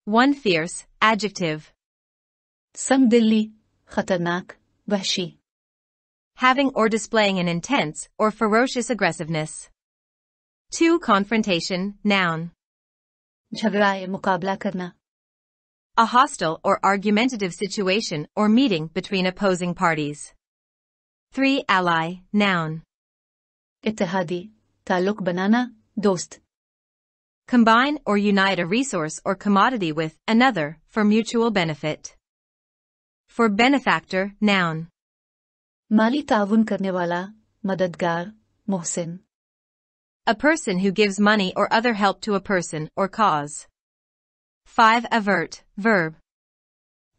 1 fierce, adjective. संगदिली, खतरनाक, वहशी. Having or displaying an intense or ferocious aggressiveness. 2 confrontation, noun. झगड़ा मुकाबला करना. A hostile or argumentative situation or meeting between opposing parties. 3 ally, noun. इत्तेहादी, ताल्लुक बनाना, दोस्त. Combine or unite a resource or commodity with another for mutual benefit. For benefactor, noun. माली ताउन करने वाला, मददगार, Mohsin. A person who gives money or other help to a person or cause. 5 avert, verb.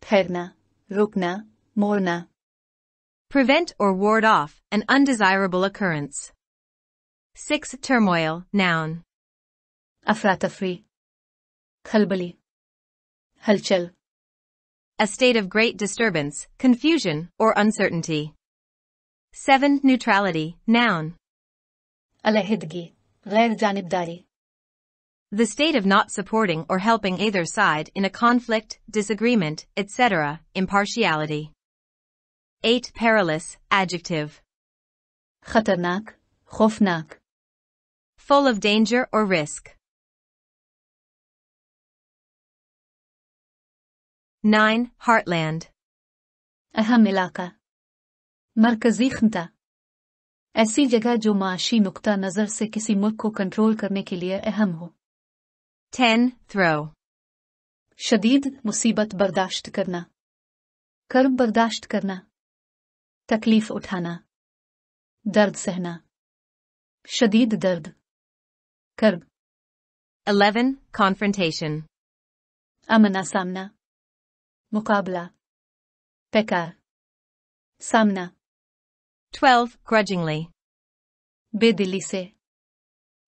ठहरना, रुकना, मोड़ना. Prevent or ward off an undesirable occurrence. 6 turmoil, noun. अफरातफरी, खलबली, हलचल. A state of great disturbance, confusion, or uncertainty. 7 neutrality, noun. अलहदगी, गैर जानिबदारी. The state of not supporting or helping either side in a conflict, disagreement, etc., impartiality. 8 perilous, adjective. खतरनाक, खौफनाक. Full of danger or risk. 9 heartland. अहम इलाका. मरकजी खंता. ऐसी जगह जो माशी नुक्ता नजर से किसी मुल्क को कंट्रोल करने के लिए अहम हो. 10 throw. शदीद मुसीबत बर्दाश्त करना. कर्ब बर्दाश्त करना. तकलीफ उठाना. दर्द सहना. शदीद दर्द. कर्ब. 11 confrontation. आमना सामना. मुकाबला. पैकार. सामना. 12 grudgingly. बेदिली से.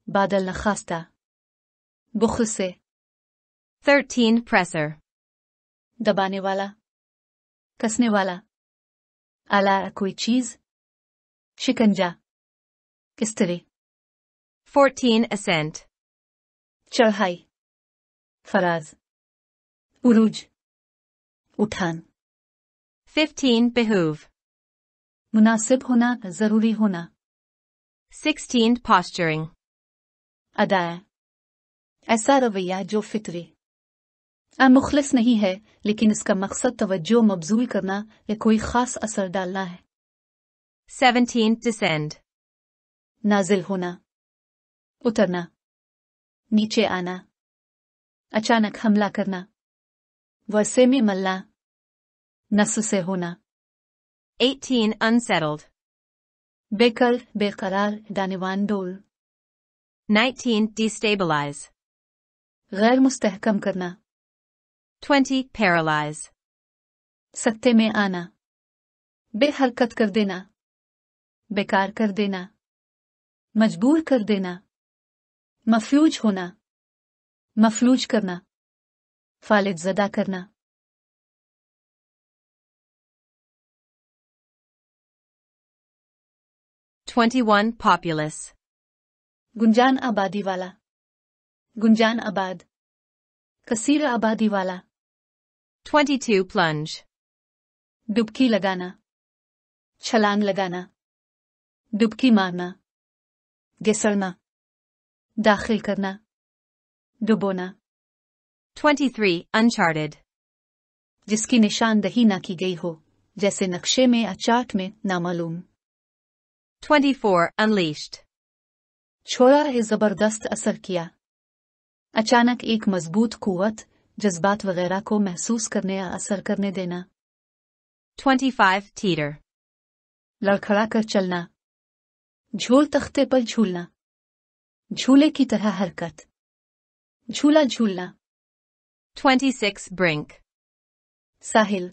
बादल नखास्ता. बुखल से. 13 presser. दबाने वाला. कसने वाला. आला कोई चीज. शिकंजा. किस्तरी. 14 ascent. चढ़ाई. फराज. उरूज. उठान. 15 behoove. मुनासिब होना, जरूरी होना. 16 posturing. अदाया. ऐसा रवैया जो फितरी. मुखलिस नहीं है, लेकिन इसका मकसद तवज्जो मबजूल करना या कोई खास असर डालना है. 17 descend. नाजिल होना. उतरना. नीचे आना. अचानक हमला करना. वर्षे में मलना. नस्ल से होना. 18 unsettled. बेकल, बेकरार, दानिवान डोल. 19 destabilize. गैर मुस्तहकम करना. 20 paralyze. सत्ते में आना. बेहरकत कर देना. बेकार कर देना. मजबूर कर देना. मफलूज होना. मफलूज करना. फालिद ज़दा करना. 21 populous. गुंजान आबादी वाला. गुंजान आबाद. कसीर आबादी वाला. 22 plunge. डुबकी लगाना. छलांग लगाना. डुबकी मारना. घिसड़ना. दाखिल करना. डुबोना. 23 uncharted. जिसकी निशानदही ना की गई हो, जैसे नक्शे में या चार्ट में नामालूम. 24 unleashed. छोड़ा है जबरदस्त असर किया. अचानक एक मजबूत कुव्वत जज्बात वगैरह को महसूस करने या असर करने देना. 25 teeter. लड़खड़ा कर चलना. झूल तख्ते पर झूलना. झूले की तरह हरकत. झूला झूलना. 26 brink. साहिल.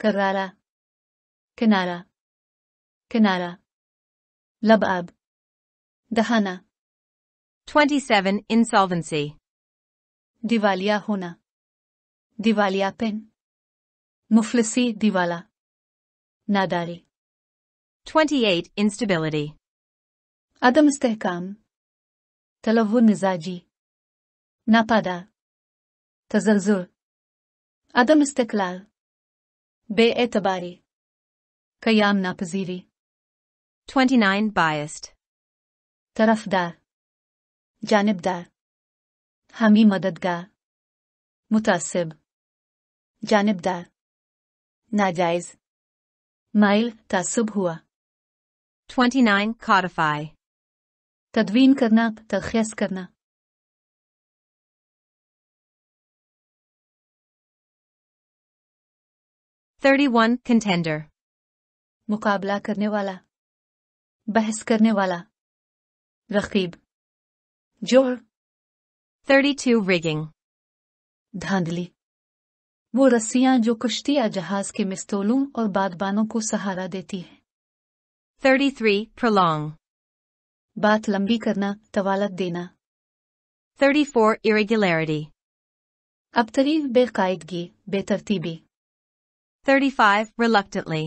करारा. किनारा. किनारा. लबाब. दहाना. 27 insolvency. दिवालिया होना. दिवालियापन. मुफलिसी दिवाला. नादारी. 28 instability. अदम इस्तेहकाम. तलव्वुन मिजाजी. नापादा. तजल्जुल, अदम इस्तिकलाल, बेएतबारी, कयाम नापजीरी, 29 Biased, तरफदार, जानिबदार, हामी मददगार, मुतासिब, जानिबदार, नाजायज, माइल तासुब हुआ, 29 Codify, तदवीन करना, तरखीस करना, 31 Contender, मुकाबला करने वाला, बहस करने वाला, रकीब, जोर, 32 Rigging, धांधली, वो रस्सियां जो कश्ती या जहाज के मिस्तोलों और बादबानों को सहारा देती हैं, 33 Prolong, बात लंबी करना, तवालत देना, 34 Irregularity, अबतरी, बेकायदगी, बेतरतीबी, 35 Reluctantly,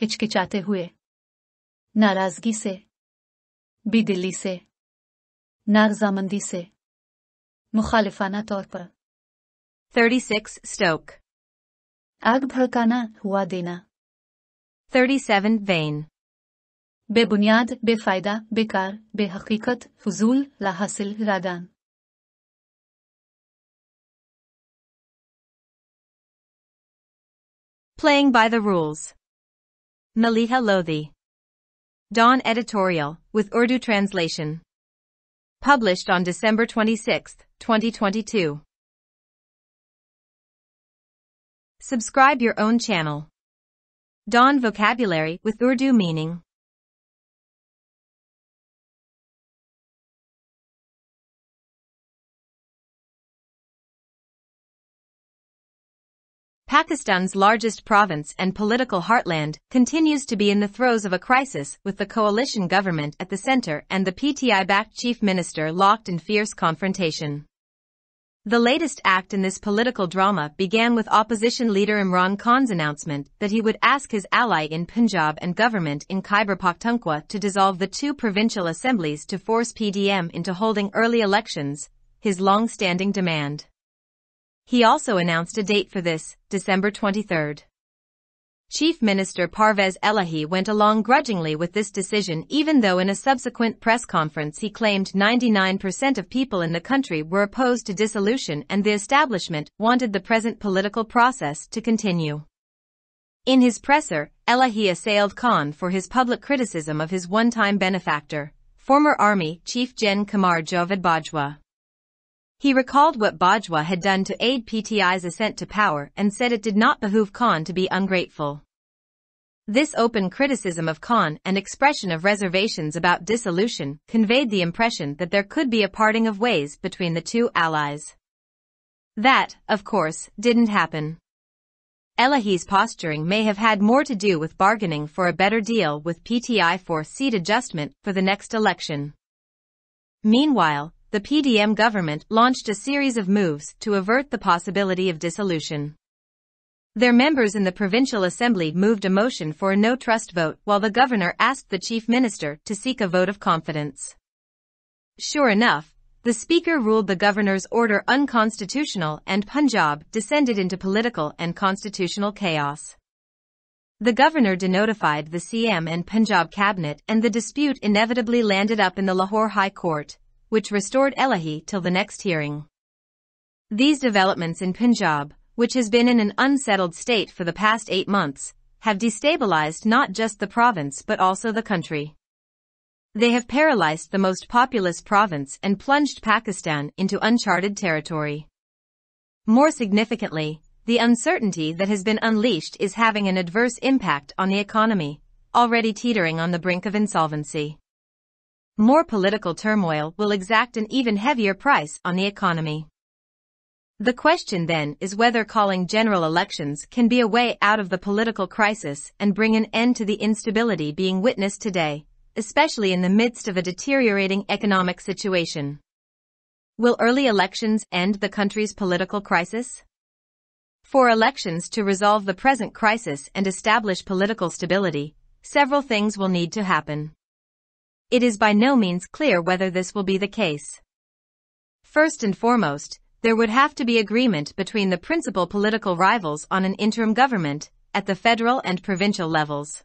हिचकिचाते हुए, नाराजगी से, बेदिली से, नारजामंदी से, मुखालिफाना तौर पर, 36 Stoke, आग भड़काना, हुआ देना, 37 Vain, बेबुनियाद, बेफायदा, बेकार, बेहकीकत, फजूल, लाहासिल, रादान, Playing by the Rules, Maliha Lodhi, Dawn Editorial, with Urdu translation. Published on December 26, 2022. Subscribe your own channel. Dawn Vocabulary with Urdu meaning. Pakistan's largest province and political heartland continues to be in the throes of a crisis, with the coalition government at the center and the PTI-backed chief minister locked in fierce confrontation. The latest act in this political drama began with opposition leader Imran Khan's announcement that he would ask his ally in Punjab and government in Khyber Pakhtunkhwa to dissolve the two provincial assemblies to force PDM into holding early elections, his long-standing demand. He also announced a date for this, December 23. Chief Minister Parvez Elahi went along grudgingly with this decision, even though in a subsequent press conference he claimed 99% of people in the country were opposed to dissolution and the establishment wanted the present political process to continue. In his presser, Elahi assailed Khan for his public criticism of his one-time benefactor, former Army Chief Gen Qamar Javed Bajwa. He recalled what Bajwa had done to aid PTI's ascent to power and said it did not behoove Khan to be ungrateful. This open criticism of Khan and expression of reservations about dissolution conveyed the impression that there could be a parting of ways between the two allies. That, of course, didn't happen. Elahi's posturing may have had more to do with bargaining for a better deal with PTI for seat adjustment for the next election. Meanwhile, the PDM government launched a series of moves to avert the possibility of dissolution. Their members in the provincial assembly moved a motion for a no-trust vote while the governor asked the chief minister to seek a vote of confidence. Sure enough, the speaker ruled the governor's order unconstitutional and Punjab descended into political and constitutional chaos. The governor denotified the CM and Punjab cabinet and the dispute inevitably landed up in the Lahore High Court, which restored Elahi till the next hearing. These developments in Punjab, which has been in an unsettled state for the past 8 months, have destabilized not just the province but also the country. They have paralyzed the most populous province and plunged Pakistan into uncharted territory. More significantly, the uncertainty that has been unleashed is having an adverse impact on the economy, already teetering on the brink of insolvency. More political turmoil will exact an even heavier price on the economy. The question then is whether calling general elections can be a way out of the political crisis and bring an end to the instability being witnessed today, especially in the midst of a deteriorating economic situation. Will early elections end the country's political crisis? For elections to resolve the present crisis and establish political stability, several things will need to happen. It is by no means clear whether this will be the case. First and foremost, there would have to be agreement between the principal political rivals on an interim government at the federal and provincial levels.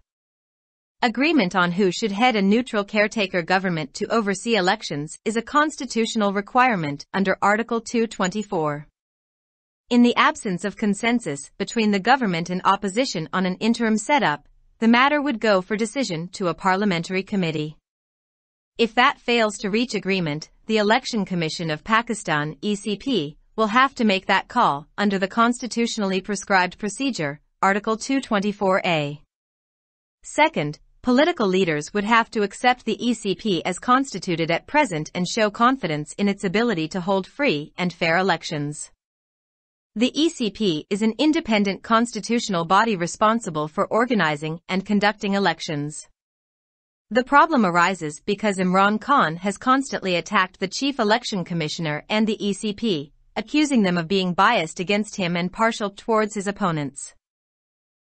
Agreement on who should head a neutral caretaker government to oversee elections is a constitutional requirement under Article 224. In the absence of consensus between the government and opposition on an interim setup, the matter would go for decision to a parliamentary committee. If that fails to reach agreement, the Election Commission of Pakistan (ECP) will have to make that call under the constitutionally prescribed procedure, Article 224A. Second, political leaders would have to accept the ECP as constituted at present and show confidence in its ability to hold free and fair elections. The ECP is an independent constitutional body responsible for organizing and conducting elections. The problem arises because Imran Khan has constantly attacked the Chief Election Commissioner and the ECP, accusing them of being biased against him and partial towards his opponents.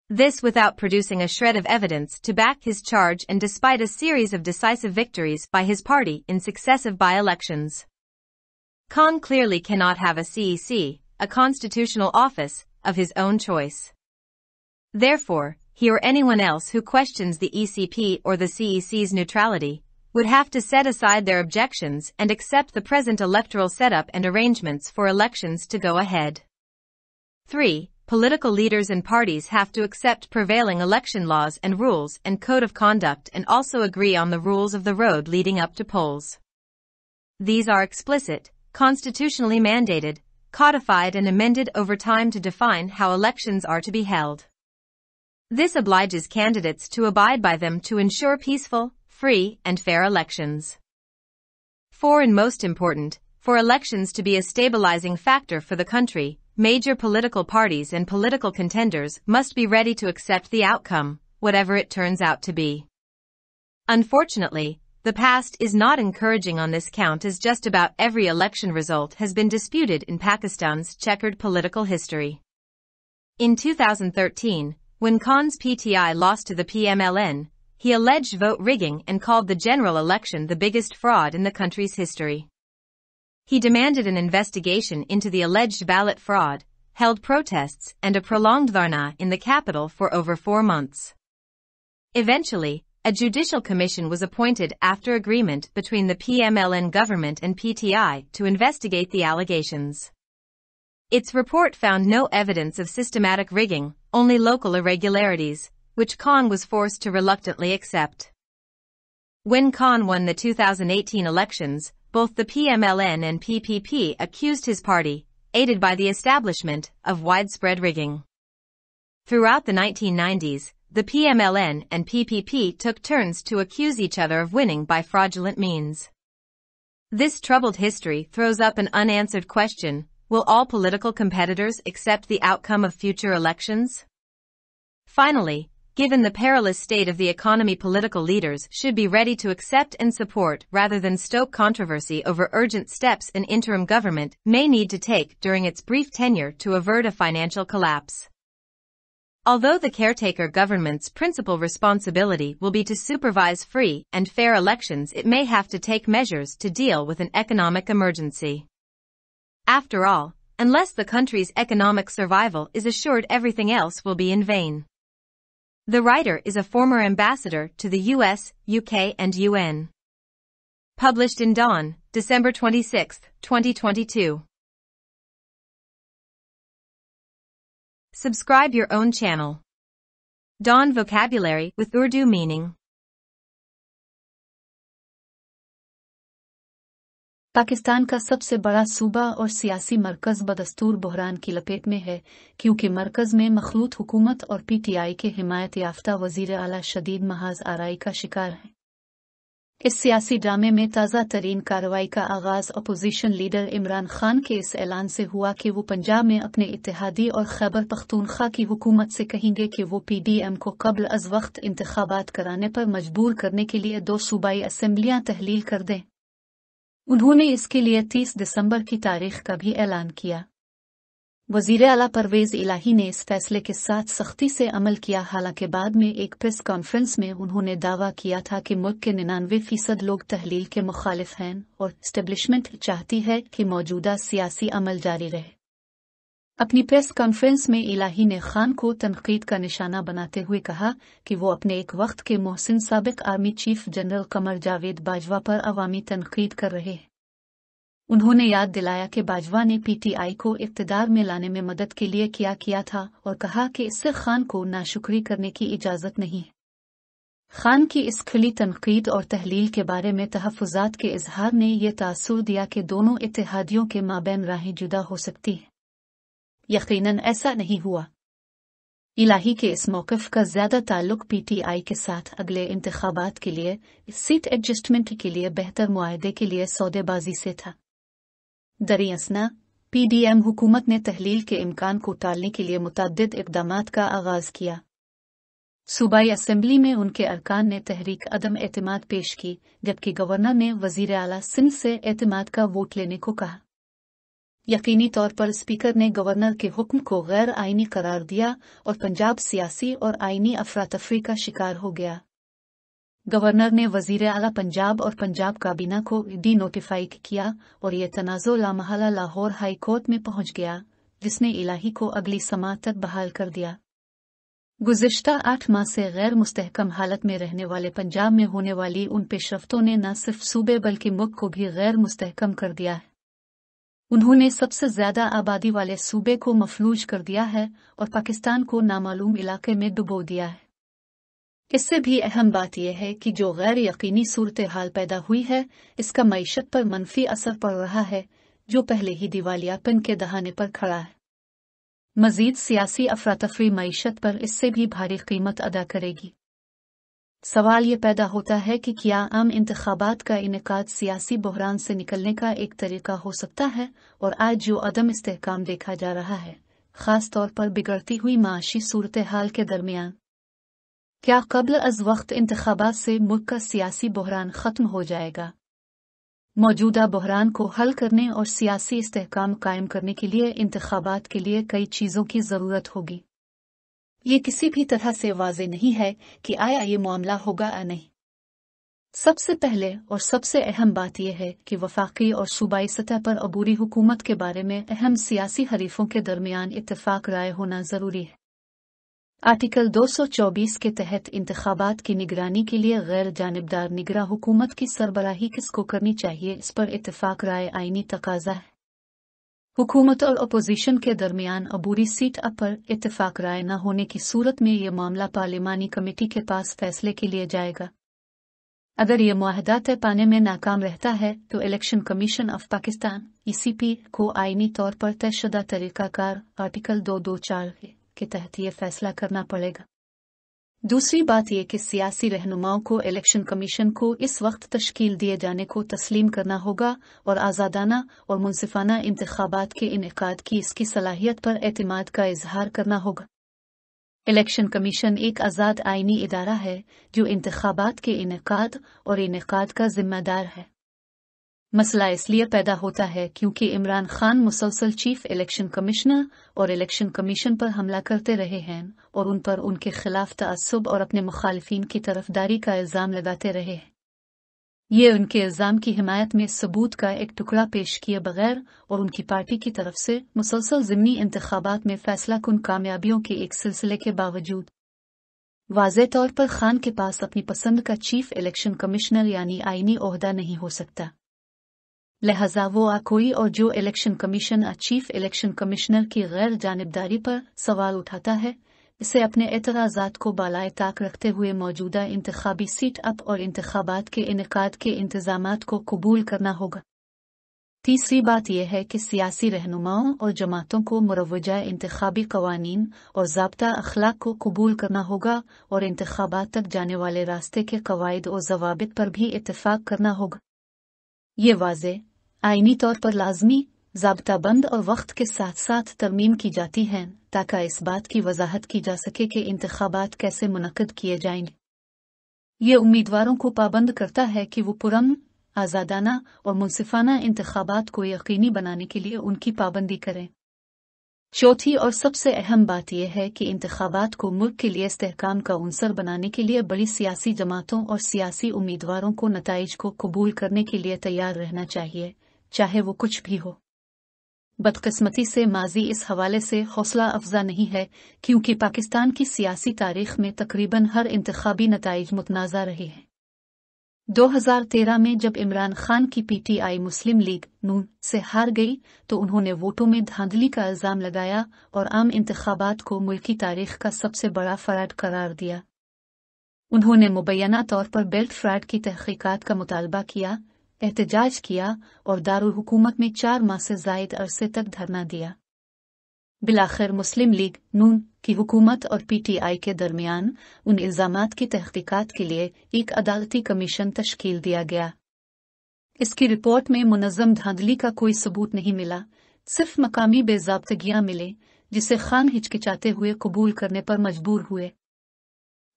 This without producing a shred of evidence to back his charge and despite a series of decisive victories by his party in successive by-elections. Khan clearly cannot have a CEC, a constitutional office, of his own choice. Therefore, he or anyone else who questions the ECP or the CEC's neutrality would have to set aside their objections and accept the present electoral setup and arrangements for elections to go ahead. 3. Political leaders and parties have to accept prevailing election laws and rules and code of conduct and also agree on the rules of the road leading up to polls. These are explicit, constitutionally mandated, codified and amended over time to define how elections are to be held. This obliges candidates to abide by them to ensure peaceful, free, and fair elections. 4. And most important, for elections to be a stabilizing factor for the country, major political parties and political contenders must be ready to accept the outcome, whatever it turns out to be. Unfortunately, the past is not encouraging on this count as just about every election result has been disputed in Pakistan's checkered political history. In 2013, when Khan's PTI lost to the PMLN, he alleged vote rigging and called the general election the biggest fraud in the country's history. He demanded an investigation into the alleged ballot fraud, held protests and a prolonged dharna in the capital for over 4 months. Eventually, a judicial commission was appointed after agreement between the PMLN government and PTI to investigate the allegations. Its report found no evidence of systematic rigging, only local irregularities, which Khan was forced to reluctantly accept. When Khan won the 2018 elections, both the PMLN and PPP accused his party, aided by the establishment, of widespread rigging. Throughout the 1990s, the PMLN and PPP took turns to accuse each other of winning by fraudulent means. This troubled history throws up an unanswered question: will all political competitors accept the outcome of future elections? Finally, given the perilous state of the economy, political leaders should be ready to accept and support rather than stoke controversy over urgent steps an interim government may need to take during its brief tenure to avert a financial collapse. Although the caretaker government's principal responsibility will be to supervise free and fair elections, it may have to take measures to deal with an economic emergency. After all, unless the country's economic survival is assured, everything else will be in vain. The writer is a former ambassador to the US, UK, and UN. Published in Dawn, December 26, 2022. Subscribe your own channel. Dawn Vocabulary with Urdu meaning. Pakistan का सबसे बड़ा सूबा और सियासी मरकज़ बदस्तूर बहरान की लपेट में है, क्योंकि मरकज़ में मखलूत हुकूमत और पीटीआई के हिमायत याफ्ता वज़ीर आला शदीद महाज आराई का शिकार है। इस सियासी ड्रामे में ताज़ा तरीन कार्रवाई का आगाज़ अपोजिशन लीडर इमरान खान के इस ऐलान से हुआ कि वो पंजाब में अपने इत्तेहादी और खैबर पख्तूनख्वा की हुकूमत से कहेंगे कि वो पीडीएम को कब्ल अज़ वक्त इंतखाबात कराने पर मजबूर करने के लिए 2 सूबाई असेंबलियां तहलील कर दें। उन्होंने इसके लिए 30 दिसंबर की तारीख का भी ऐलान किया। वज़ीर आला परवेज़ इलाही ने इस फैसले के साथ सख्ती से अमल किया। हालांकि बाद में एक प्रेस कॉन्फ्रेंस में उन्होंने दावा किया था कि मुल्क के 99% लोग तहलील के मुखालिफ हैं और इस्टेब्लिशमेंट चाहती है कि मौजूदा सियासी अमल जारी रहे। अपनी प्रेस कॉन्फ्रेंस में इलाही ने खान को तनकीद का निशाना बनाते हुए कहा कि वो अपने एक वक्त के मोहसिन साबिक army chief general Qamar Javed Bajwa पर अवामी तनकीद कर रहे हैं। उन्होंने याद दिलाया कि बाजवा ने पीटीआई को इक़्तिदार में लाने में मदद के लिए किया था और कहा कि इससे खान को नाशुक्री करने की इजाज़त नहीं है। खान की इस खुली तनकीद और तहलील के बारे में तहफ़्फ़ुज़ात के इजहार ने यह तासुर दिया कि दोनों इत्तेहादियों के माबैन राहें जुदा हो सकती हैं। यकीनन ऐसा नहीं हुआ। इलाही के इस मौक़िफ़ का ज़्यादा ताल्लुक पीटीआई के साथ अगले इंतख़ाबात के लिए सीट एडजस्टमेंट के लिए बेहतर मुआहदे के लिए सौदेबाजी से था। दरियासना पीडीएम हुकूमत ने तहलील के इम्कान को टालने के लिए मुतअद्दिद इक़दामात का आगाज़ किया। सूबाई असेंबली में उनके अरकान ने तहरीक अदम एतमाद पेश की, जबकि गवर्नर ने वज़ीर आला सिंध से एतमाद का वोट लेने को कहा। यकीनी तौर पर स्पीकर ने गवर्नर के हुक्म को गैर आईनी करार दिया और पंजाब सियासी और आईनी अफरा-तफरी का शिकार हो गया। गवर्नर ने वज़ीर आला पंजाब और पंजाब काबीना को डी नोटिफाई किया और ये तनाज़ो लामहला लाहौर हाई कोर्ट में पहुंच गया, जिसने इलाही को अगली समाअत तक बहाल कर दिया। गुज़िश्ता 8 माह से गैर मुस्तहकम हालत में रहने वाले पंजाब में होने वाली उन पेशरफ्तों ने न सिर्फ सूबे बल्कि मुल्क को भी गैर मुस्तहकम कर दिया है। उन्होंने सबसे ज़्यादा आबादी वाले सूबे को मफलूज कर दिया है और पाकिस्तान को नामालूम इलाके में डुबो दिया है। इससे भी अहम बात यह है कि जो गैर यकीनी सूरत हाल पैदा हुई है, इसका मईशत पर मनफी असर पड़ रहा है, जो पहले ही दिवालियापन के दहाने पर खड़ा है। मजीद सियासी अफरातफरी मईशत पर इससे भी भारी कीमत अदा करेगी। सवाल ये पैदा होता है कि क्या आम इंतखाबात का इनेकाद सियासी बहरान से निकलने का एक तरीका हो सकता है, और आज जो अदम इस्तेहकाम देखा जा रहा है, खास तौर पर बिगड़ती हुई माशी सूरत हाल के दरमियान, क्या कब्ल अज वक्त इंतखाबात से मुल्क का सियासी बहरान ख़त्म हो जाएगा? मौजूदा बहरान को हल करने और सियासी इस्तेहकाम कायम करने के लिए इंतखाबात के लिए कई चीज़ों की ज़रूरत होगी। ये किसी भी तरह से वाज़ेह नहीं है कि आया ये मामला होगा या नहीं। सबसे पहले और सबसे अहम बात यह है कि वफाकी और सूबाई सतह पर अबूरी हुकूमत के बारे में अहम सियासी हरीफों के दरमियान इत्तेफाक राय होना ज़रूरी है। आर्टिकल 224 के तहत इंतखाबात की निगरानी के लिए गैर जानिबदार निगरां हुकूमत की सरबराही किसको करनी चाहिए, इस पर इत्तेफाक राय आईनी तकाजा है। हुकूमत और अपोजिशन के दरमियान अबूरी सीट पर इत्तेफाक राय न होने की सूरत में यह मामला पार्लिमानी कमेटी के पास फैसले के लिए जाएगा। अगर यह मुआहदा तय पाने में नाकाम रहता है तो election commission of Pakistan (ECP) को आईनी तौर पर तयशुदा तरीकाकार आर्टिकल 224 के तहत यह फैसला करना पड़ेगा। दूसरी बात यह कि सियासी रहनुमाओं को इलेक्शन कमीशन को इस वक्त तश्कील दिए जाने को तस्लीम करना होगा और आज़ादाना और मुनसिफाना इंतखाबात के इनेकाद की इसकी सलाहियत पर एतमाद का इजहार करना होगा। इलेक्शन कमीशन एक आज़ाद आईनी इदारा है जो इंतखाबात के इनेकाद और इनेकाद का जिम्मेदार है। मसला इसलिए पैदा होता है क्योंकि इमरान खान मुसलसल चीफ इलेक्शन कमिश्नर और इलेक्शन कमीशन पर हमला करते रहे हैं और उन पर उनके खिलाफ तअस्सुब और अपने मुखालिफिन की तरफदारी का इल्ज़ाम लगाते रहे हैं। ये उनके इल्ज़ाम की हिमायत में सबूत का एक टुकड़ा पेश किए बगैर और उनकी पार्टी की तरफ से मुसलसल ज़िमनी इंतखाबात में फैसला कुन कामयाबियों के एक सिलसिले के बावजूद वाज़ेह तौर पर खान के पास अपनी पसंद का चीफ इलेक्शन कमिश्नर यानी आईनी ओहदा नहीं हो सकता। लिहाजा वो कोई और जो election commission chief election commissioner की गैर जानिबदारी पर सवाल उठाता है, इसे अपने एतराज़ात को बालाए ताक रखते हुए मौजूदा इंतखाबी सीट अप और इंतखाबात के इनेकाद के इंतजामात को कबूल करना होगा। तीसरी बात यह है कि सियासी रहनुमाओं और जमातों को मुरव्वजा इंतखाबी कवानीन और ज़ाब्ता अखलाक को कबूल करना होगा और इंतखाबात तक जाने वाले रास्ते के कवायद और ज़वाबित पर भी इत्तेफाक करना होगा। ये वाज़ेह आईनी तौर पर लाजमी, ज़ाब्ताबंद और वक्त के साथ साथ तरमीम की जाती हैं ताकि इस बात की वजाहत की जा सके कि इंतखाबात कैसे मुनक़्क़िद किए जाएंगे। ये उम्मीदवारों को पाबंद करता है कि वो पुरअमन, आज़ादाना और मुनसिफाना इंतखाबात को यकीनी बनाने के लिए उनकी पाबंदी करें। चौथी और सबसे अहम बात यह है कि इंतखाबात को मुल्क के लिए इस्तेहकाम का उनसर बनाने के लिए बड़ी सियासी जमातों और सियासी उम्मीदवारों को नताइज को कबूल करने के लिए तैयार रहना चाहिए, चाहे वो कुछ भी हो। बदकिस्मती से माजी इस हवाले से हौसला अफजा नहीं है, क्योंकि पाकिस्तान की सियासी तारीख में तकरीबन हर इंतखाबी नताइज मुतनाज़ा रहे हैं। 2013 में जब इमरान खान की पीटीआई मुस्लिम लीग नून से हार गई तो उन्होंने वोटों में धांधली का इल्जाम लगाया और आम इंतखाबात को मुल्की तारीख का सबसे बड़ा फ्रॉड करार दिया। उन्होंने मुबैना तौर पर बेल्ट फ्रॉड की तहकीकात का मुतालबा किया, एहतजाज किया और दारुल हुकूमत में 4 माह से ज़ायद अरसे तक धरना दिया। बिलाखिर मुस्लिम लीग नून की हुकूमत और पीटीआई के दरमियान उन इल्जामात की तहकीकात के लिए एक अदालती कमीशन तश्कील दिया गया। इसकी रिपोर्ट में मुनज़्ज़म धांधली का कोई सबूत नहीं मिला, सिर्फ मकामी बेज़ाब्तगियां मिले, जिसे खान हिचकिचाते हुए कबूल करने पर मजबूर हुए।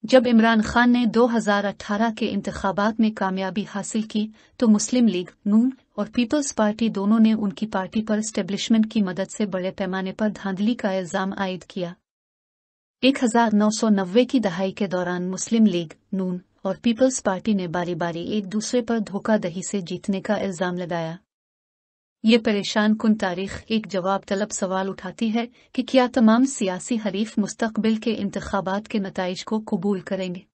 जब इमरान खान ने 2018 के इंतखाबात में कामयाबी हासिल की तो मुस्लिम लीग नून और पीपल्स पार्टी दोनों ने उनकी पार्टी पर एस्टेब्लिशमेंट की मदद से बड़े पैमाने पर धांधली का इल्जाम आयद किया। 1990 की दहाई के दौरान मुस्लिम लीग नून और पीपल्स पार्टी ने बारी बारी एक दूसरे पर धोखाधड़ी से जीतने का इल्जाम लगाया। ये परेशान कुन तारीख एक जवाब तलब सवाल उठाती है कि क्या तमाम सियासी हरीफ मुस्तकबिल के इंतखाबात के नताइज को कबूल करेंगे।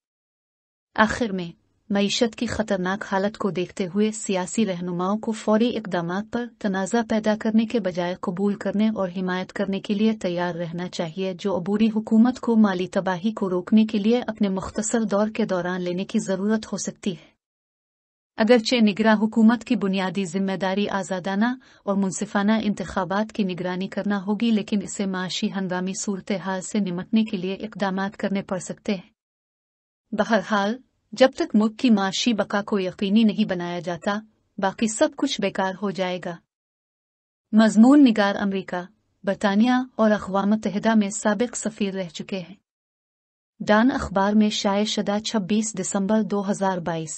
आखिर में मईशत की खतरनाक हालत को देखते हुए सियासी रहनुमाओं को फौरी इक़दामात पर तनाज़ा पैदा करने के बजाय कबूल करने और हिमायत करने के लिए तैयार रहना चाहिए, जो अबूरी हुकूमत को माली तबाही को रोकने के लिए अपने मुख्तसर दौर के दौरान लेने की ज़रूरत हो सकती है। अगरचे निगरां हुकूमत की बुनियादी जिम्मेदारी आज़ादाना और मुनसिफाना इंतखाबात की निगरानी करना होगी, लेकिन इसे माशी हंगामी सूरत हाल से निमटने के लिए इक़दामात करने पड़ सकते हैं। बहरहाल, जब तक मुल्क की माशी बका को यकीनी नहीं बनाया जाता, बाकी सब कुछ बेकार हो जाएगा। मज़मून निगार अमरीका, बरतानिया और अक़वाम मुत्तहिदा में साबिक़ सफ़ीर रह चुके हैं। डान अखबार में शाये शुदा 26 दिसंबर 2022।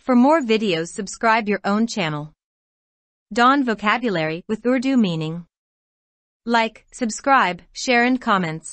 For more videos, subscribe your own channel. Dawn Vocabulary with Urdu meaning. Like, subscribe, share and comments.